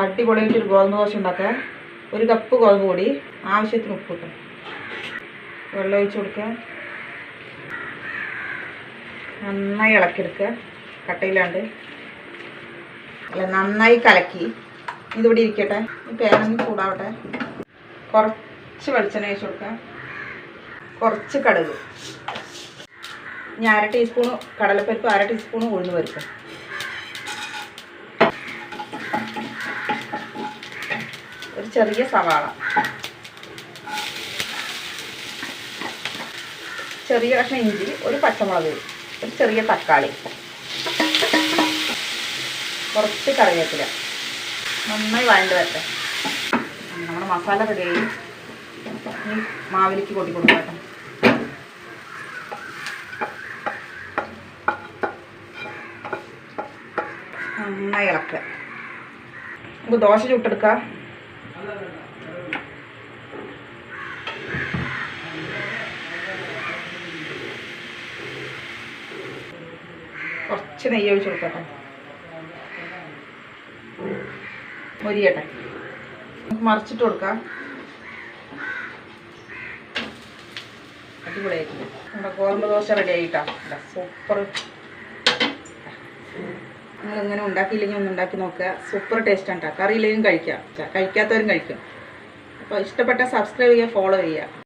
അടിപൊളിയായിട്ടൊരു ഗോതമ്പ് ദോശ ഉണ്ടാക്കുക. 1 കപ്പ് ഗോതമ്പ് പൊടി, ആവശ്യത്തിന് ഉപ്പ് ഇട്ട് വെള്ളം ഒഴിച്ച് കൊടുക്കുക. നന്നായി ഇളക്കിയെടുക്കുക, കട്ടയിലാണ്ട് അല്ല നന്നായി കലക്കി. ഇതിവിടെ ഇരിക്കട്ടെ. ഈ പാനൊന്ന് ചൂടാവട്ടെ. കുറച്ച് വെളിച്ചെണ്ണ ഒഴിച്ച് കൊടുക്കുക, കുറച്ച് കടുക്, ഇനി 1/2 ടീസ്പൂൺ കടലപ്പരിപ്പ്, 1/2 ടീസ്പൂൺ ഉഴുന്ന് പരിപ്പ്, ഒരു ചെറിയ സവാള, ചെറിയ കഷ്ണം ഇഞ്ചി, ഒരു പച്ചമുളക്, ഒരു ചെറിയ തക്കാളി, കുറച്ച് കറിവേപ്പില. നന്നായി വഴണ്ട് വരട്ടെ. നമ്മുടെ മസാല റെഡിയായി. ഈ മാവിലേക്ക് കൊട്ടി കൊടുക്കട്ടെ. നന്നായി ഇളക്കുക. നമുക്ക് ദോശ ചുട്ടെടുക്കാം. കുറച്ച് നെയ്യ് ഒഴിച്ച് കൊടുക്കട്ടെ. മൊരിയട്ടെ. നമുക്ക് മറിച്ചിട്ട് കൊടുക്കാം. അടിപൊളിയായിട്ടില്ല. നമ്മുടെ ഗോതമ്പ് ദോശ റെഡി ആയിട്ടാ. സൂപ്പർ. നിങ്ങളിങ്ങനെ ഉണ്ടാക്കിയില്ലെങ്കിൽ ഒന്ന് ഉണ്ടാക്കി നോക്കുക. സൂപ്പർ ടേസ്റ്റാണ് കേട്ടോ. കറിയില്ലെങ്കിലും കഴിക്കാം, കഴിക്കാത്തവരും കഴിക്കും. അപ്പോൾ ഇഷ്ടപ്പെട്ട സബ്സ്ക്രൈബ് ചെയ്യുക, ഫോളോ ചെയ്യുക.